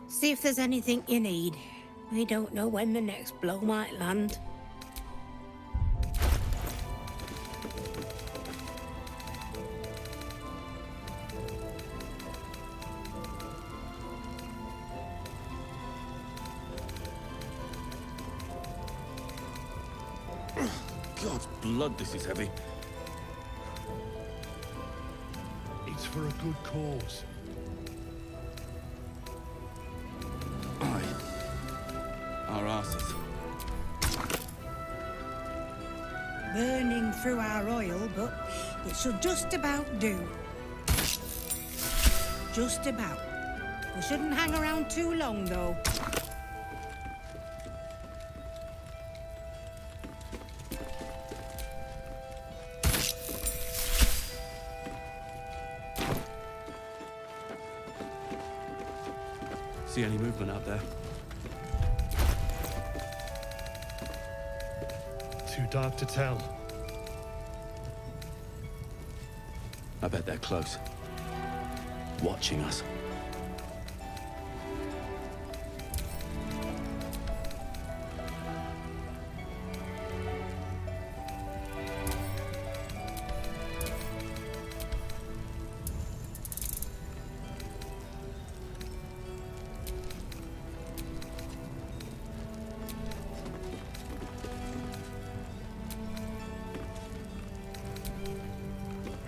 See if there's anything you need. We don't know when the next blow might land. God's blood, this is heavy. It's for a good cause. Aye. Our asses. Burning through our oil, but it should just about do. Just about. We shouldn't hang around too long, though. See any movement out there? Too dark to tell. I bet they're close. Watching us.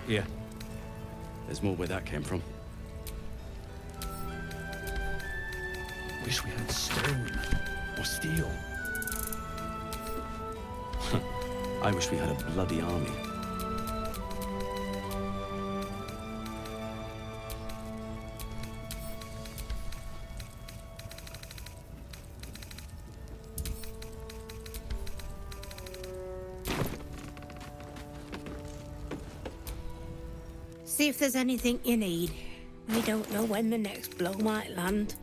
Yeah. There's more where that came from. Wish we had stone or steel. I wish we had a bloody army. See if there's anything you need. We don't know when the next blow might land.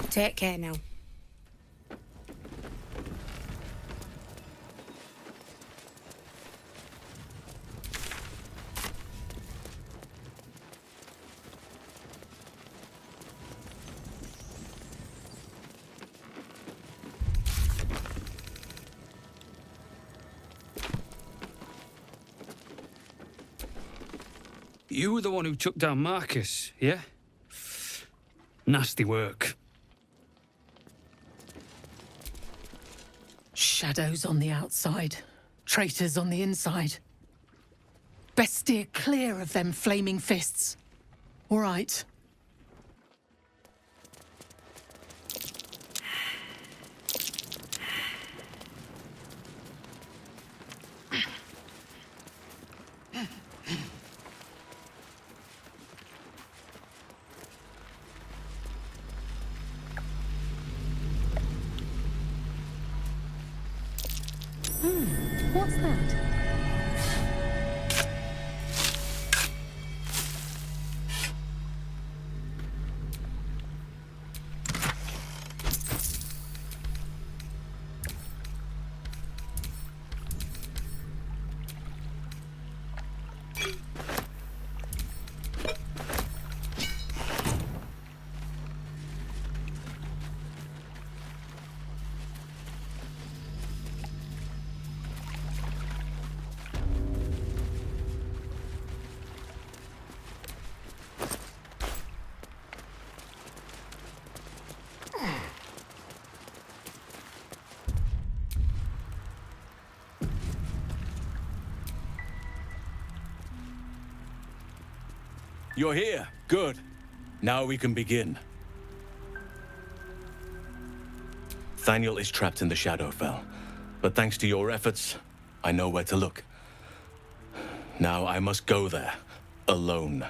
Take care now. You were the one who took down Marcus, yeah? Nasty work. Shadows on the outside, traitors on the inside. Best steer clear of them flaming fists. All right. What's that? You're here. Good. Now we can begin. Thaniel is trapped in the Shadowfell, but thanks to your efforts, I know where to look. Now I must go there, alone.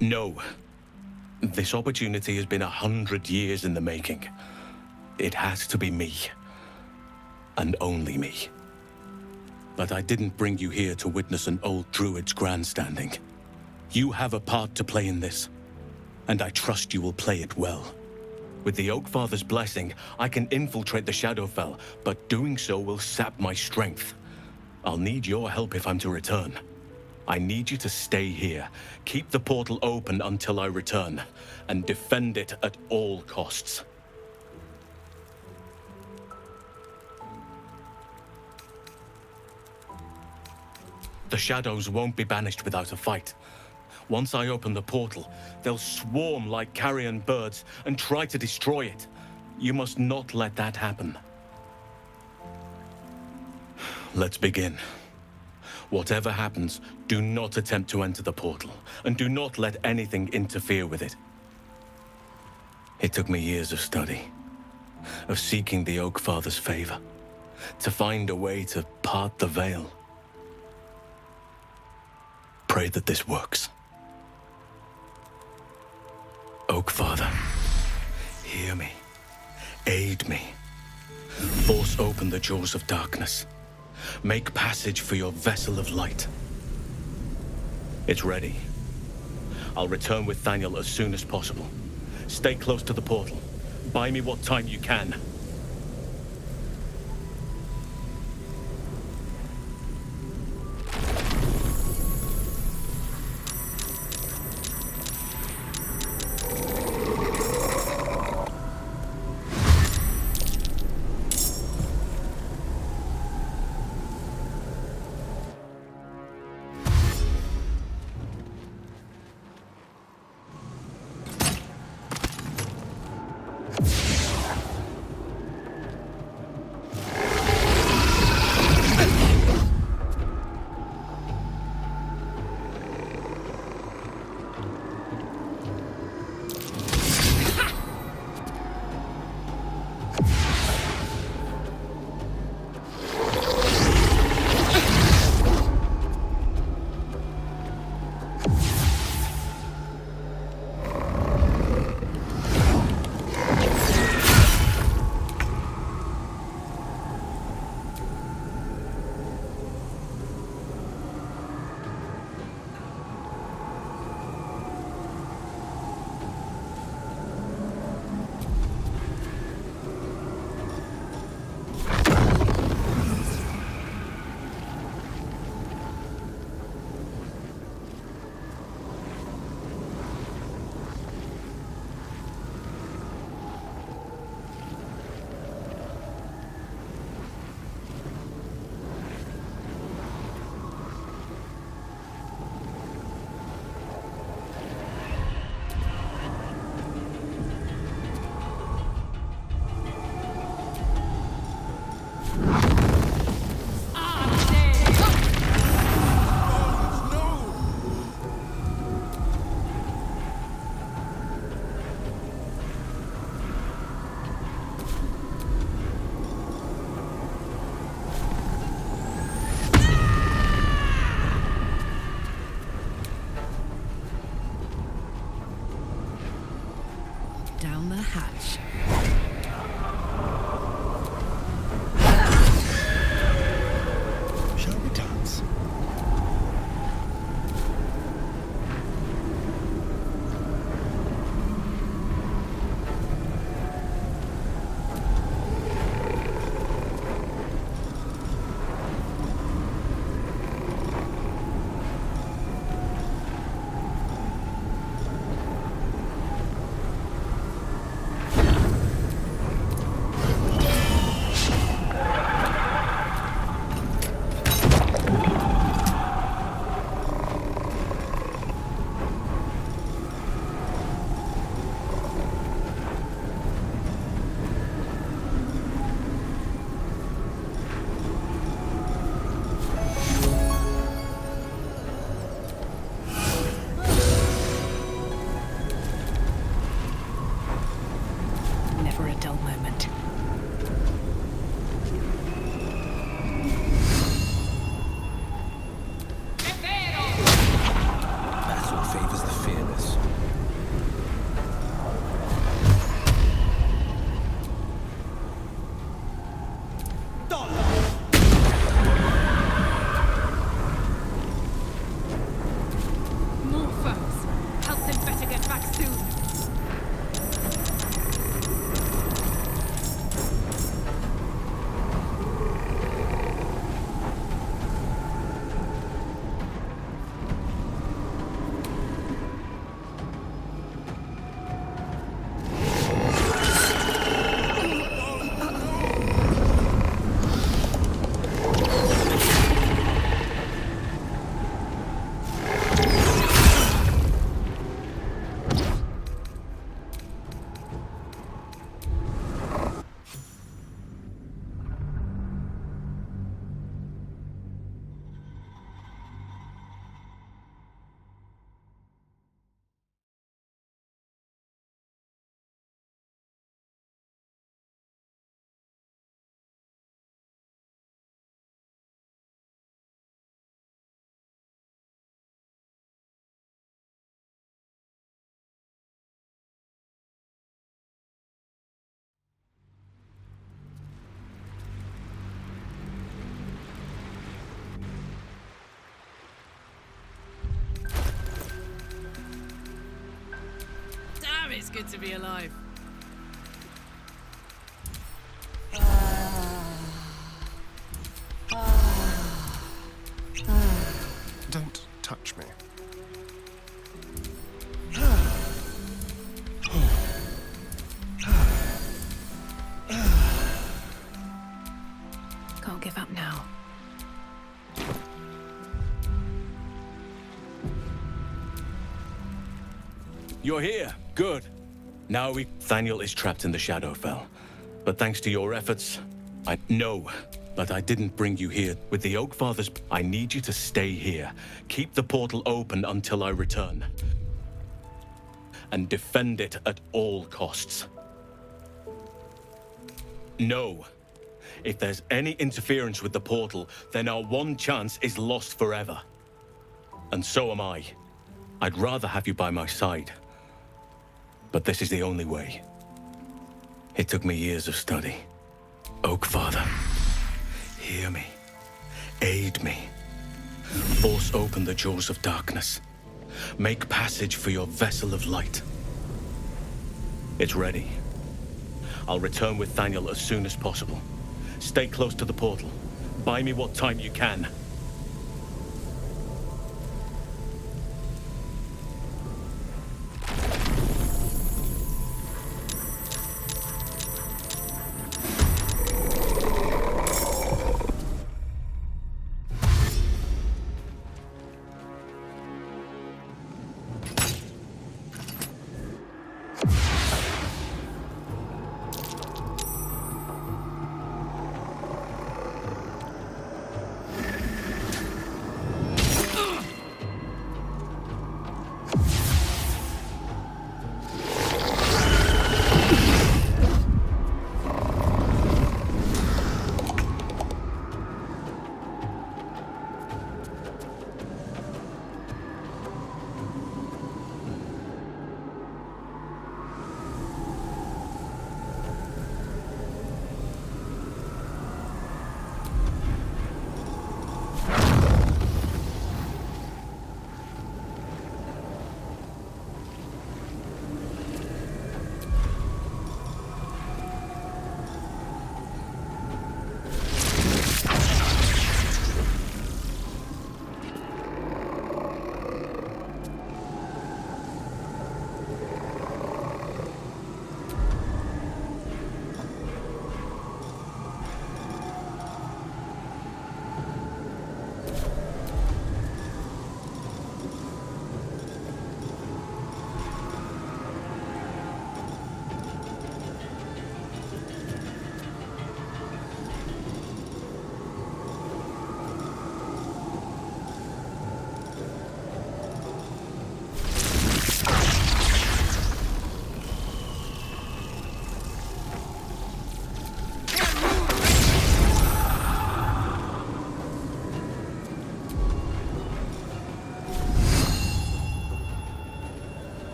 No. This opportunity has been 100 years in the making. It has to be me. And only me. But I didn't bring you here to witness an old druid's grandstanding. You have a part to play in this, and I trust you will play it well. With the Oakfather's blessing, I can infiltrate the Shadowfell, but doing so will sap my strength. I'll need your help if I'm to return. I need you to stay here, keep the portal open until I return, and defend it at all costs. The shadows won't be banished without a fight. Once I open the portal, they'll swarm like carrion birds and try to destroy it. You must not let that happen. Let's begin. Whatever happens, do not attempt to enter the portal, and do not let anything interfere with it. It took me years of study, of seeking the Oakfather's favor, to find a way to part the veil. Pray that this works. Oakfather, hear me. Aid me. Force open the jaws of darkness. Make passage for your vessel of light. It's ready. I'll return with Thaniel as soon as possible. Stay close to the portal. Buy me what time you can. down the hatch. Shall we dance? Never a dull moment. Battle favors the fearless. More foes. Halsin better get back soon. Damn, it's good to be alive. Don't touch me. Can't give up now. You're here. Good. Now Thaniel is trapped in the Shadowfell. But thanks to your efforts, I know. But I didn't bring you here. With the Oak Fathers, I need you to stay here. Keep the portal open until I return. And defend it at all costs. No. If there's any interference with the portal, then our one chance is lost forever. And so am I. I'd rather have you by my side. But this is the only way. It took me years of study. Oak Father, hear me. Aid me. Force open the jaws of darkness. Make passage for your vessel of light. It's ready. I'll return with Thaniel as soon as possible. Stay close to the portal. Buy me what time you can.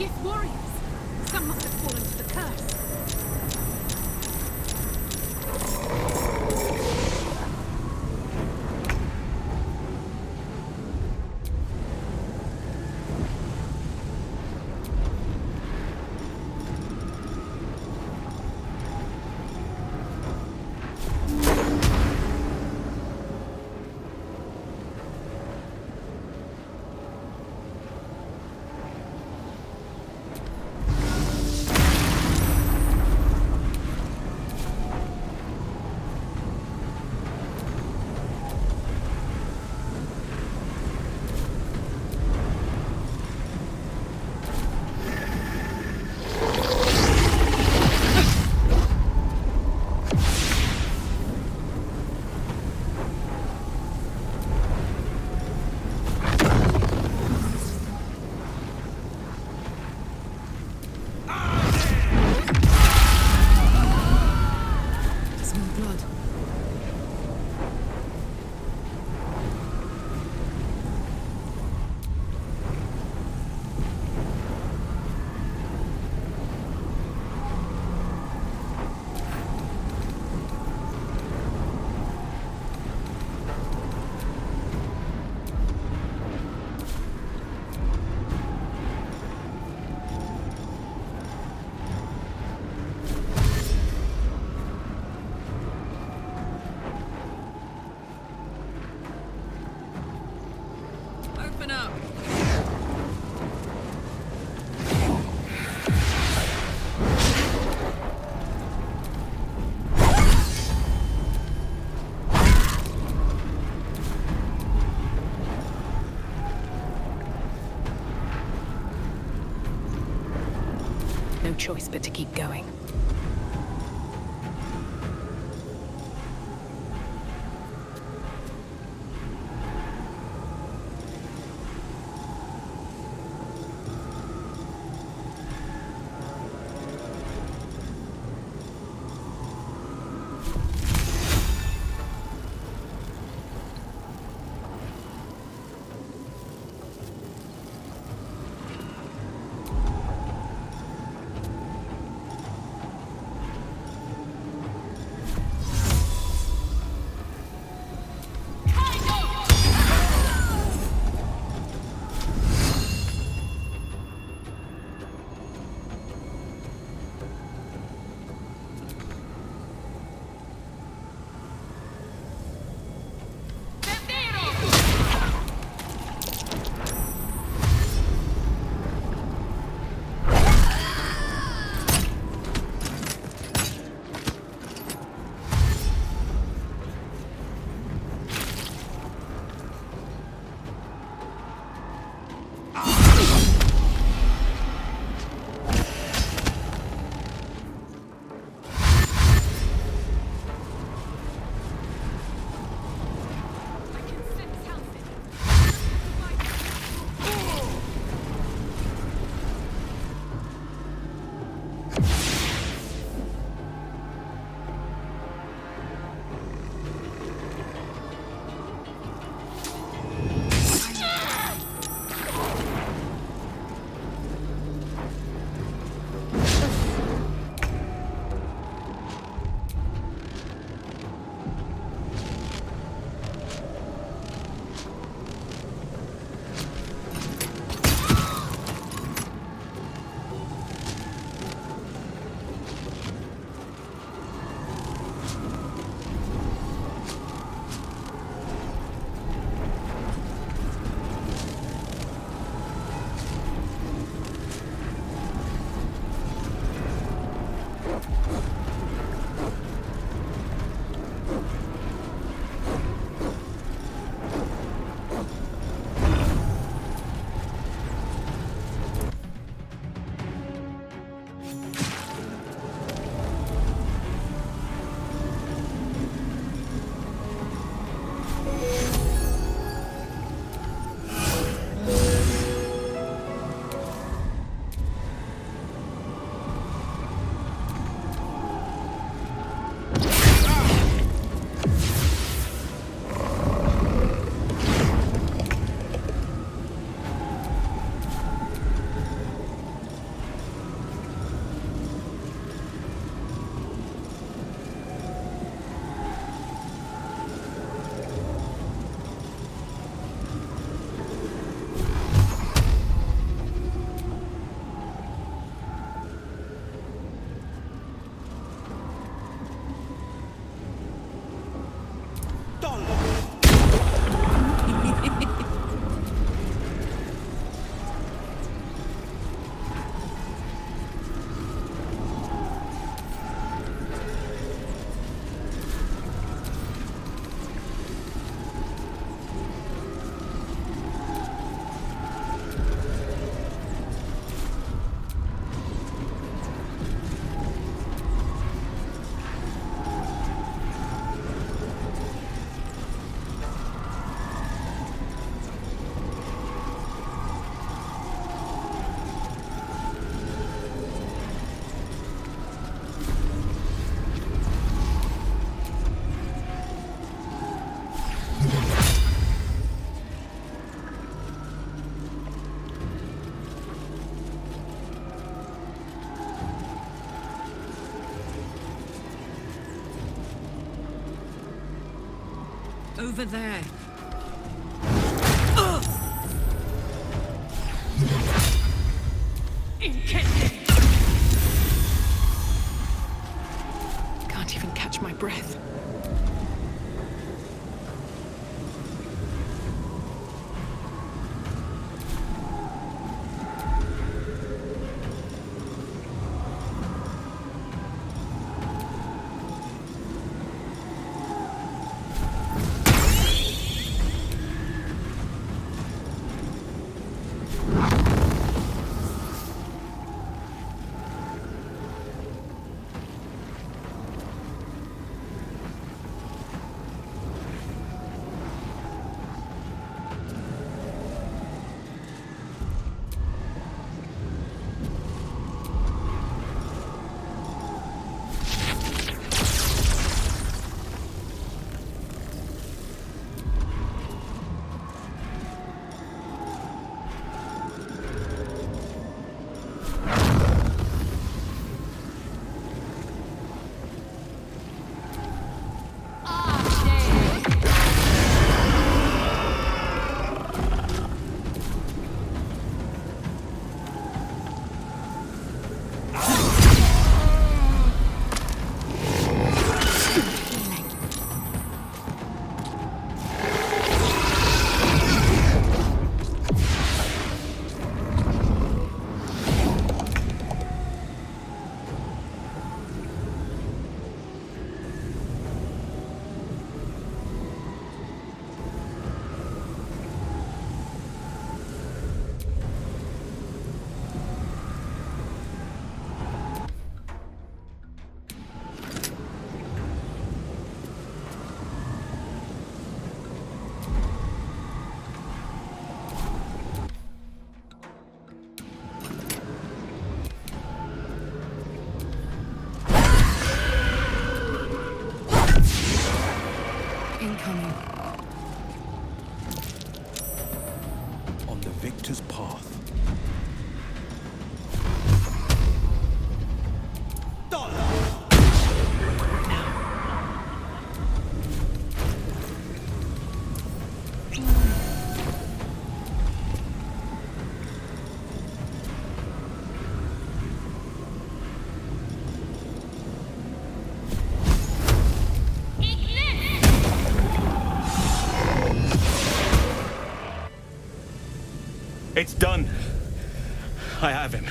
Gith warriors. Some must have fallen to the curse. Open up. No choice but to keep going. Over there. Can't even catch my breath. Incoming. On the victor's path. It's done. I have him.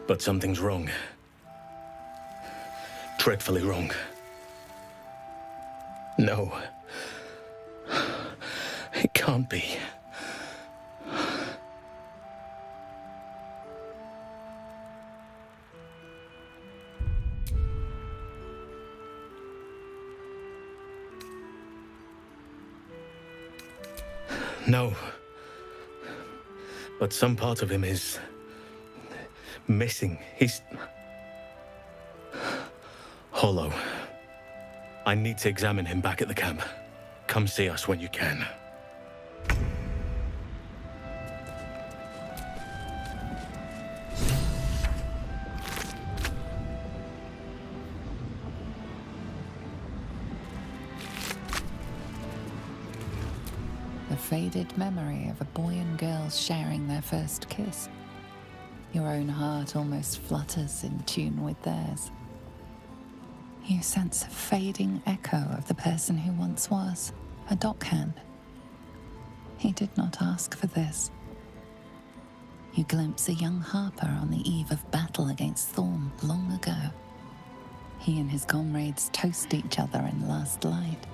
But something's wrong. Dreadfully wrong. No. It can't be. No. But some part of him is missing. He's hollow. I need to examine him back at the camp. Come see us when you can. The faded memory of a boy and girl sharing their first kiss. Your own heart almost flutters in tune with theirs. You sense a fading echo of the person who once was, a dockhand. He did not ask for this. You glimpse a young harper on the eve of battle against Thorm long ago. He and his comrades toast each other in last light.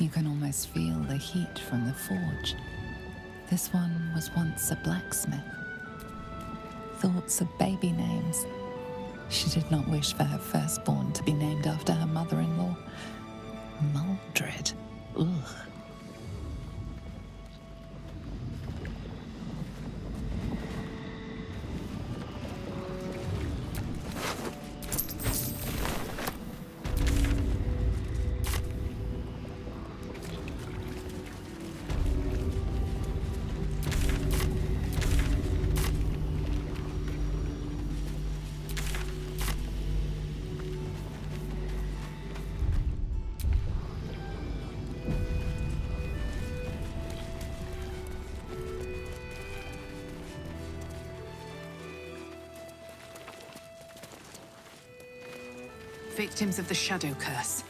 You can almost feel the heat from the forge. This one was once a blacksmith. Thoughts of baby names. She did not wish for her firstborn to be named after her mother-in-law. Maldred. Ugh. Victims of the Shadow Curse.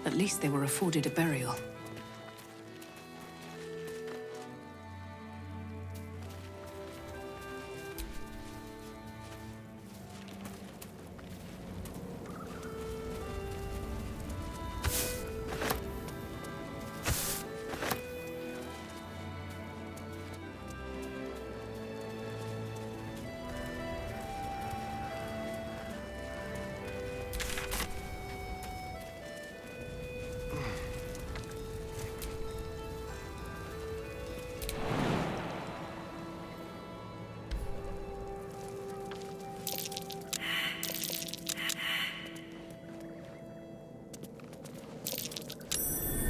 At least they were afforded a burial.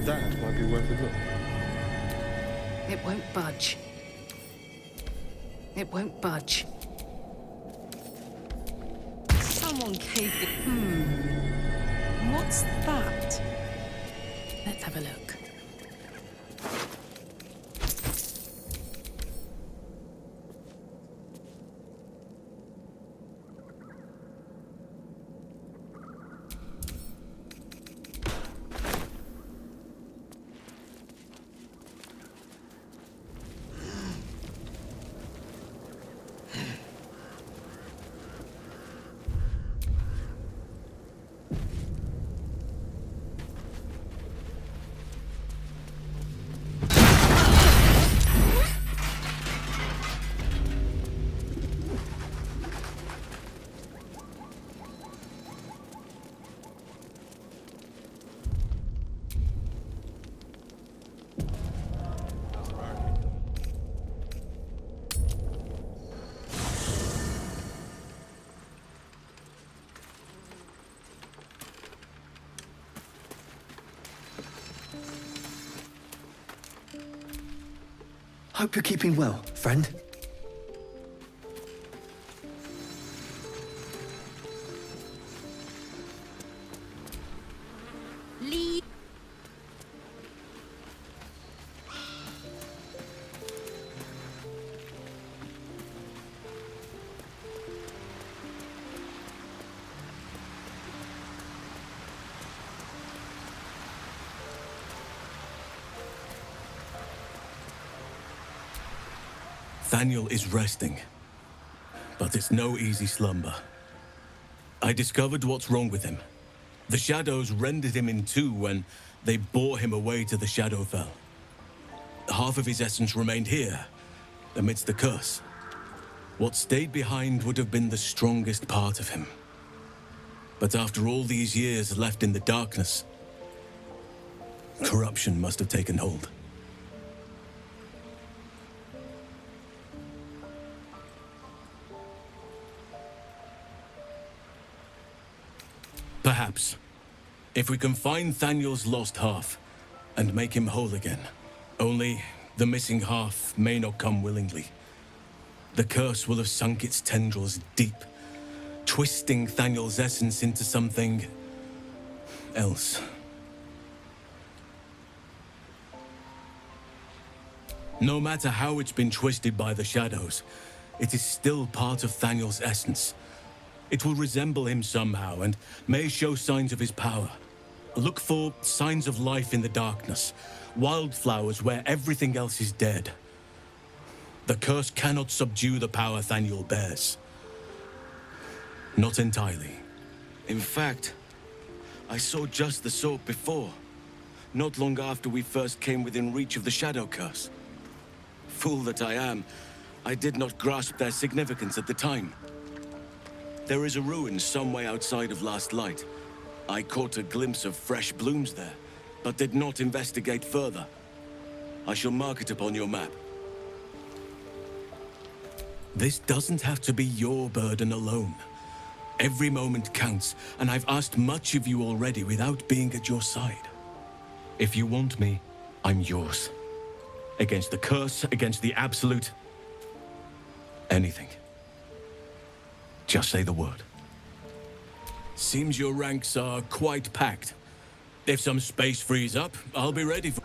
That might be worth a look. It won't budge. It won't budge. Someone caved it. What's that? Let's have a look. Hope you're keeping well, friend. Leave. Thaniel is resting, but it's no easy slumber. I discovered what's wrong with him. The shadows rendered him in two when they bore him away to the Shadowfell. Half of his essence remained here, amidst the curse. What stayed behind would have been the strongest part of him. But after all these years left in the darkness, corruption must have taken hold. Perhaps, if we can find Thaniel's lost half and make him whole again. Only the missing half may not come willingly. The curse will have sunk its tendrils deep, twisting Thaniel's essence into something else. No matter how it's been twisted by the shadows, it is still part of Thaniel's essence. It will resemble him somehow and may show signs of his power. Look for signs of life in the darkness, wildflowers where everything else is dead. The curse cannot subdue the power Thaniel bears. Not entirely. In fact, I saw just the sort before. not long after we first came within reach of the Shadow Curse. Fool that I am, I did not grasp their significance at the time. There is a ruin some way outside of Last Light. I caught a glimpse of fresh blooms there, but did not investigate further. I shall mark it upon your map. This doesn't have to be your burden alone. Every moment counts, and I've asked much of you already without being at your side. If you want me, I'm yours. Against the curse, against the absolute. Anything. Just say the word. Seems your ranks are quite packed. If some space frees up, I'll be ready for...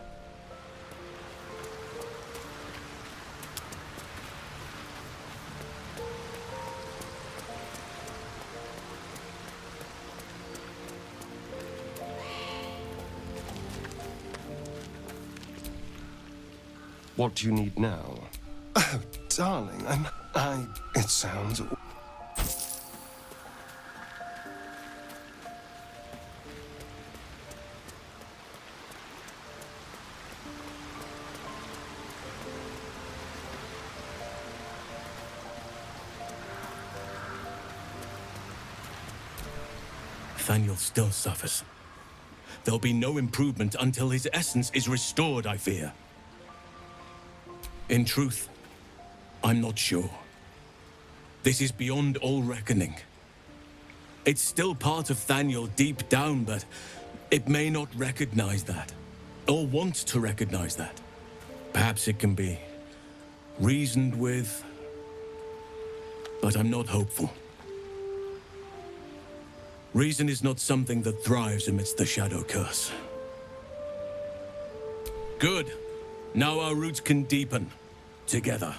What do you need now? Oh, darling, it sounds... Nathaniel still suffers. There'll be no improvement until his essence is restored, I fear. In truth, I'm not sure. This is beyond all reckoning. It's still part of Thaniel deep down, but it may not recognize that, or want to recognize that. Perhaps it can be reasoned with, but I'm not hopeful. Reason is not something that thrives amidst the Shadow Curse. Good. Now our roots can deepen. Together.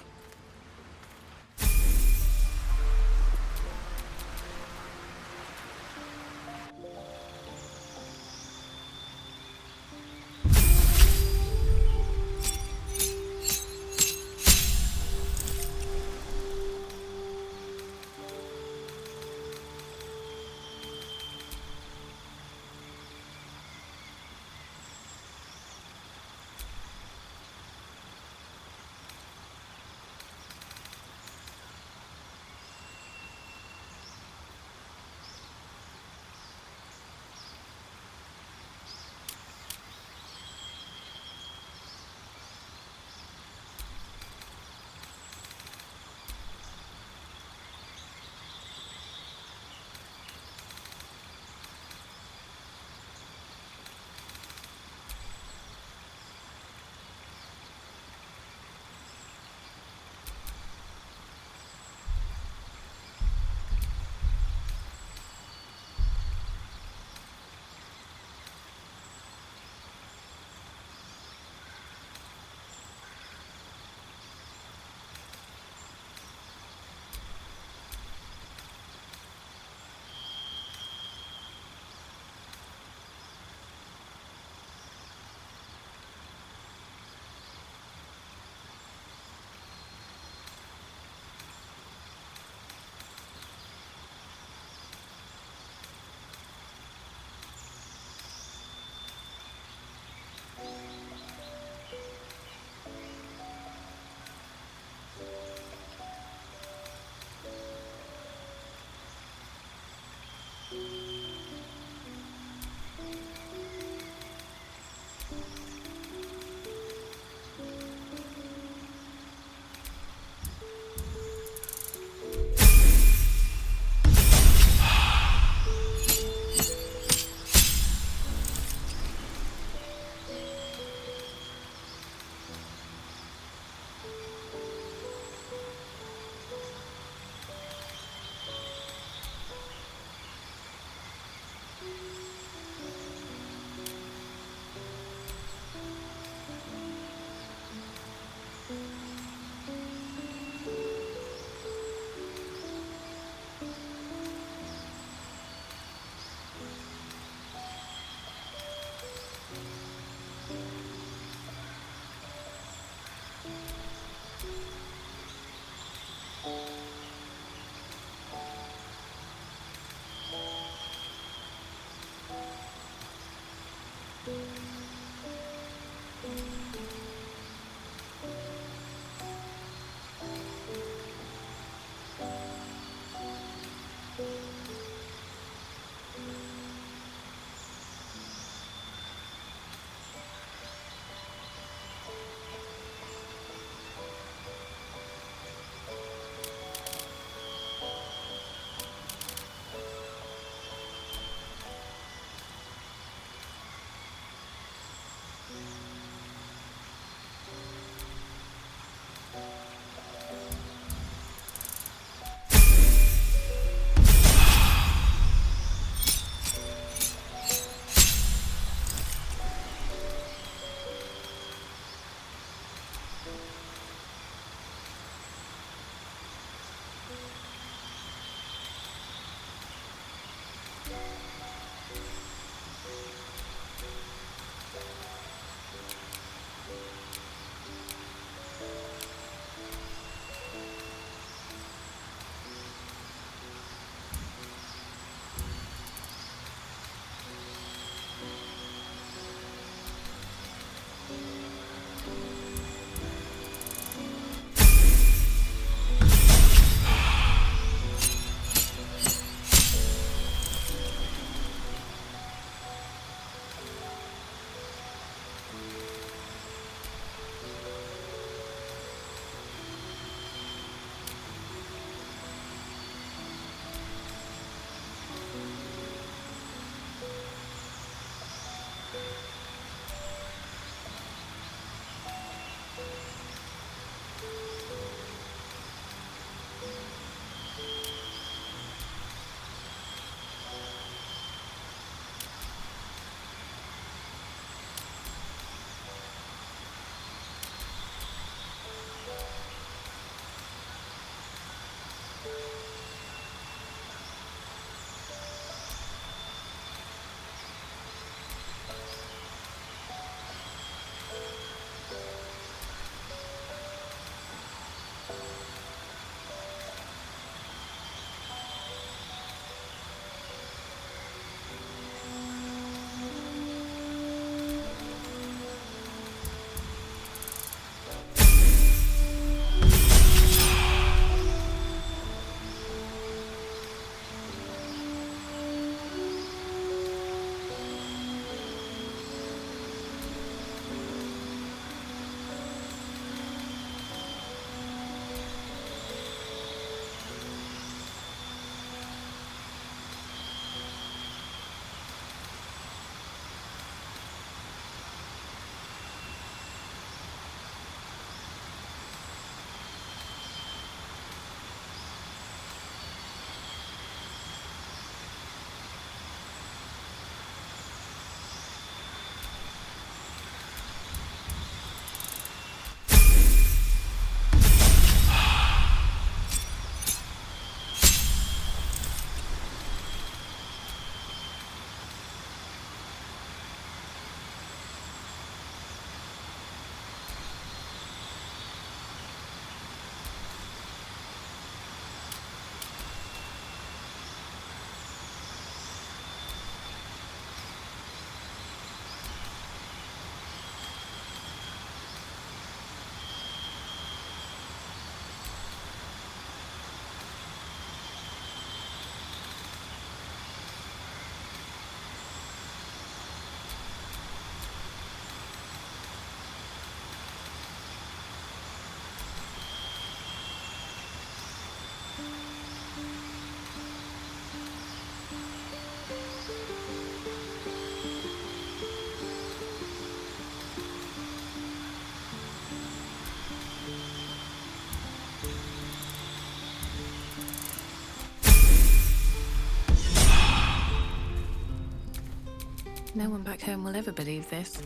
No one back home will ever believe this.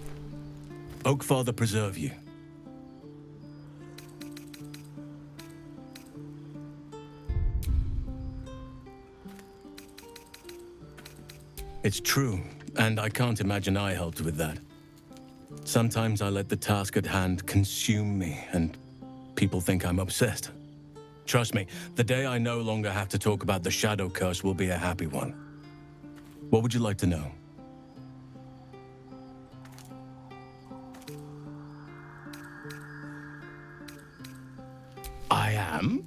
Oakfather preserve you. It's true, and I can't imagine I helped with that. Sometimes I let the task at hand consume me, and people think I'm obsessed. Trust me, the day I no longer have to talk about the Shadow Curse will be a happy one. What would you like to know? I am?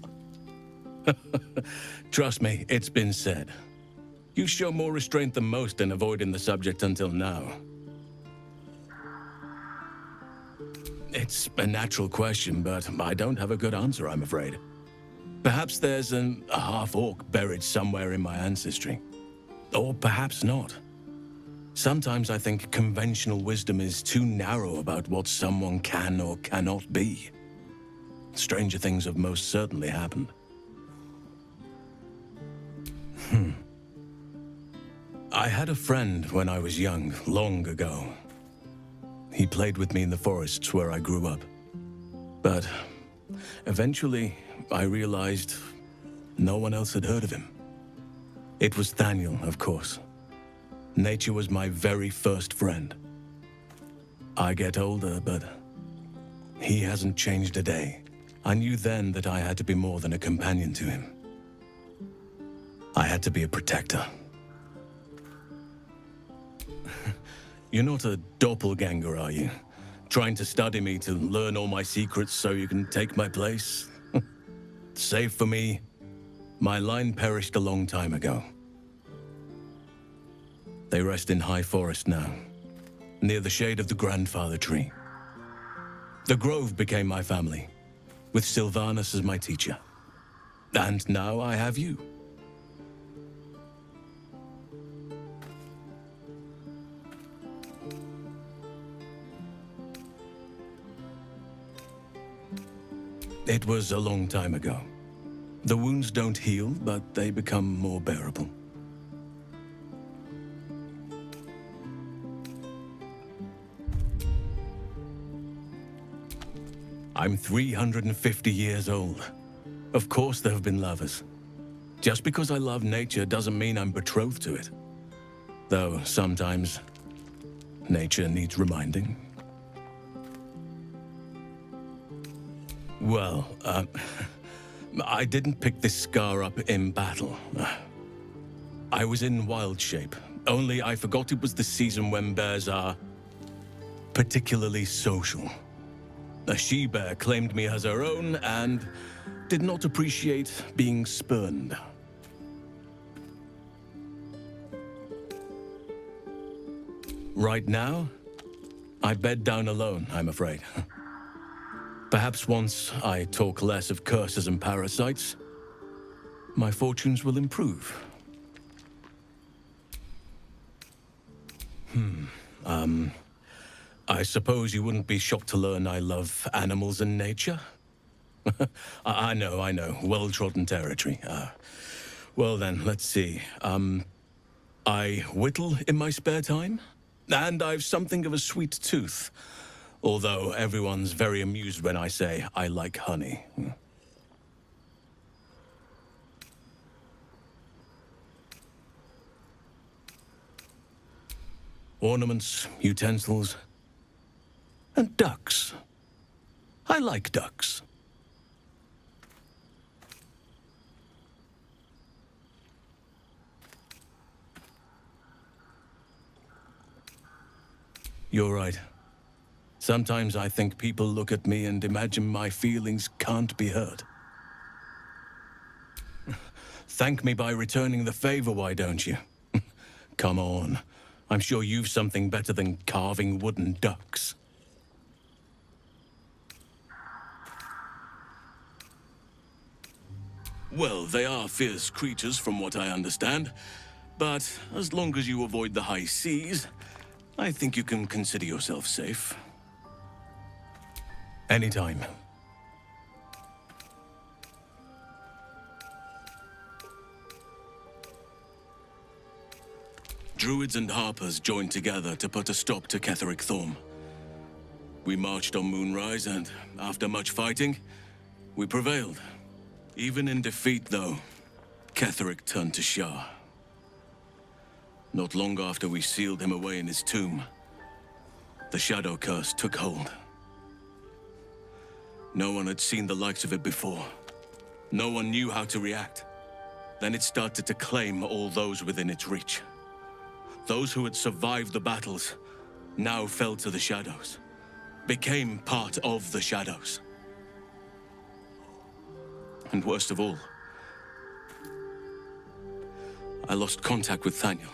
Trust me, it's been said. You show more restraint than most in avoiding the subject until now. It's a natural question, but I don't have a good answer, I'm afraid. Perhaps there's a half-orc buried somewhere in my ancestry. Or perhaps not. Sometimes I think conventional wisdom is too narrow about what someone can or cannot be. Stranger things have most certainly happened. I had a friend when I was young, long ago. He played with me in the forests where I grew up. But eventually, I realized no one else had heard of him. It was Thaniel, of course. Nature was my very first friend. I get older, but he hasn't changed a day. I knew then that I had to be more than a companion to him. I had to be a protector. You're not a doppelganger, are you? Trying to study me to learn all my secrets so you can take my place? Save for me, my line perished a long time ago. They rest in high forest now, near the shade of the grandfather tree. The grove became my family, with Sylvanus as my teacher. And now I have you. It was a long time ago. The wounds don't heal, but they become more bearable. I'm 350 years old. Of course there have been lovers. Just because I love nature doesn't mean I'm betrothed to it. Though sometimes nature needs reminding. Well, I didn't pick this scar up in battle. I was in wild shape, only I forgot it was the season when bears are particularly social. A she-bear claimed me as her own and did not appreciate being spurned. Right now, I bed down alone, I'm afraid. Perhaps once I talk less of curses and parasites, my fortunes will improve. I suppose you wouldn't be shocked to learn I love animals and nature? I know, well-trodden territory. Well then, let's see. I whittle in my spare time, and I've something of a sweet tooth. Although everyone's very amused when I say I like honey. Ornaments, utensils, and ducks. I like ducks. You're right. Sometimes I think people look at me and imagine my feelings can't be hurt. Thank me by returning the favor, why don't you? Come on. I'm sure you've something better than carving wooden ducks. Well, they are fierce creatures from what I understand. But as long as you avoid the high seas, I think you can consider yourself safe. Anytime. Druids and Harpers joined together to put a stop to Ketheric Thorm. We marched on Moonrise, and after much fighting, we prevailed. Even in defeat, though, Ketheric turned to Shah. Not long after we sealed him away in his tomb, the Shadow Curse took hold. No one had seen the likes of it before. No one knew how to react. Then it started to claim all those within its reach. Those who had survived the battles now fell to the shadows, became part of the shadows. And worst of all, I lost contact with Thaniel.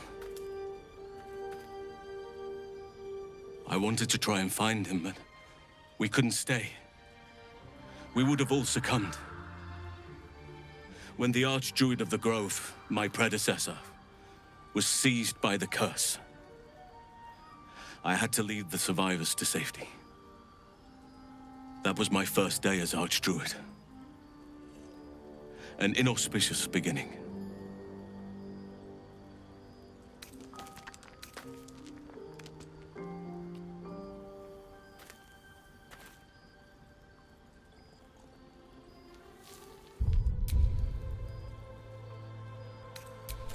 I wanted to try and find him, but we couldn't stay. We would have all succumbed. When the Archdruid of the Grove, my predecessor, was seized by the curse, I had to lead the survivors to safety. That was my first day as Archdruid. An inauspicious beginning.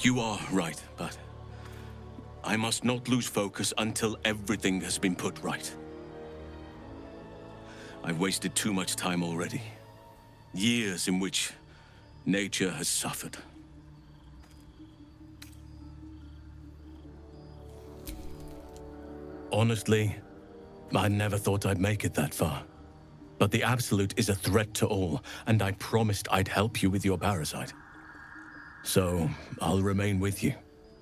You are right, but I must not lose focus until everything has been put right. I've wasted too much time already. Years in which nature has suffered. Honestly, I never thought I'd make it that far. But the Absolute is a threat to all, and I promised I'd help you with your parasite. So, I'll remain with you.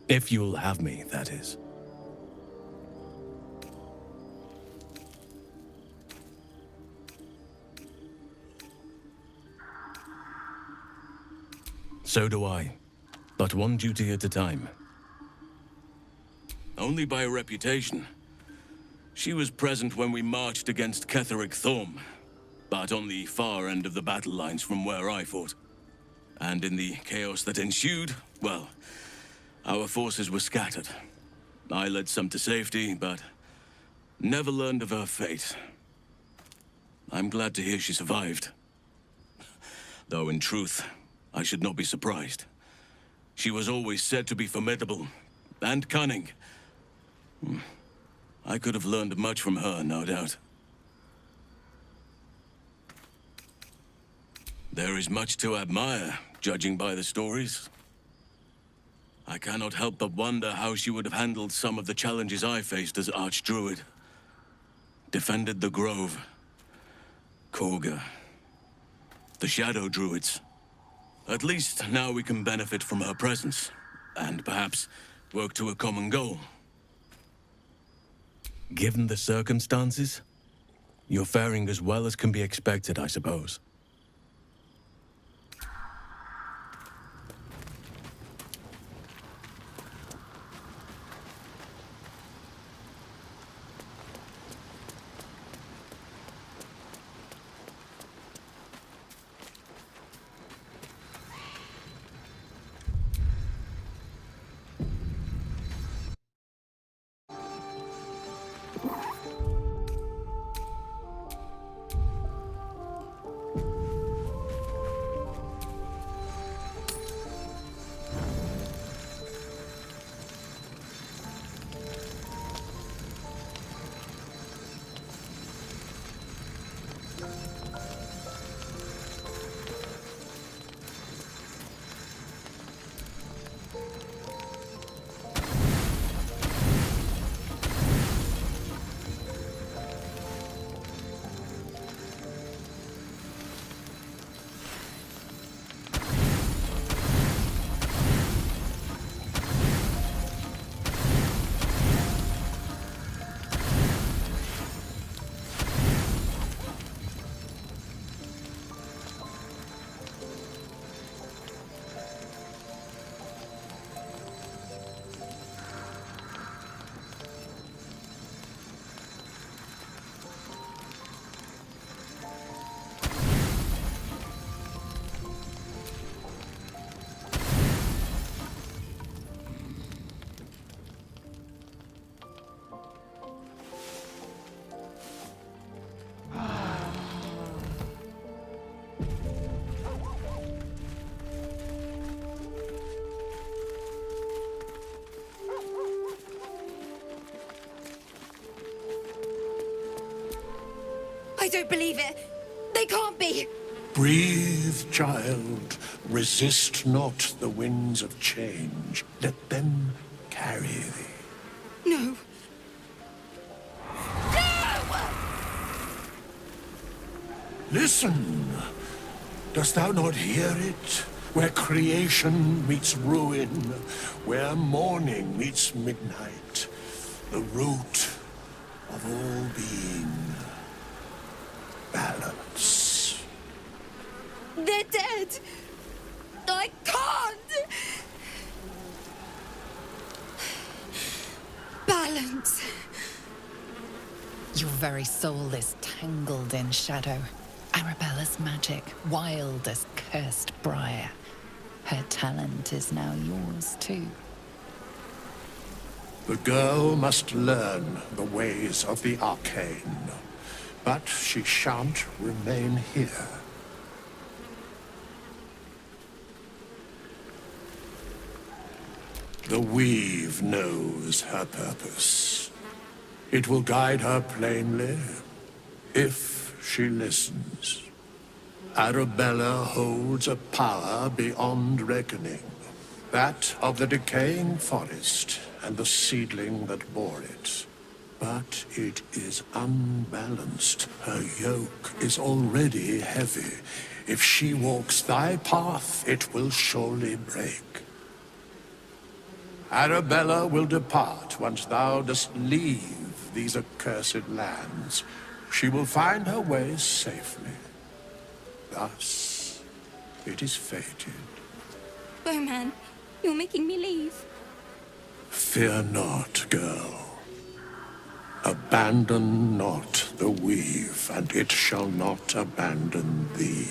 If you'll have me, that is. So do I. But one duty at a time. Only by reputation. She was present when we marched against Ketheric Thorm, but on the far end of the battle lines from where I fought. And in the chaos that ensued, well, our forces were scattered. I led some to safety, but never learned of her fate. I'm glad to hear she survived. Though in truth, I should not be surprised. She was always said to be formidable and cunning. I could have learned much from her, no doubt. There is much to admire, judging by the stories. I cannot help but wonder how she would have handled some of the challenges I faced as Archdruid. Defended the Grove, Korga, the Shadow Druids. At least now we can benefit from her presence, and perhaps work to a common goal. Given the circumstances, you're faring as well as can be expected, I suppose. don't believe it. They can't be. Breathe, child. Resist not the winds of change. Let them carry thee. No. Listen. Dost thou not hear it? Where creation meets ruin, where morning meets midnight, the root of all being. Balance. They're dead. I can't. Balance. Your very soul is tangled in shadow. Arabella's magic, wild as cursed briar. Her talent is now yours too. The girl must learn the ways of the arcane, but she shan't remain here. The weave knows her purpose. It will guide her plainly, if she listens. Arabella holds a power beyond reckoning, that of the decaying forest and the seedling that bore it. But it is unbalanced. Her yoke is already heavy. If she walks thy path, it will surely break. Arabella will depart once thou dost leave these accursed lands. She will find her way safely. Thus, it is fated. Bowman, you're making me leave. Fear not, girl. Abandon not the weave, and it shall not abandon thee.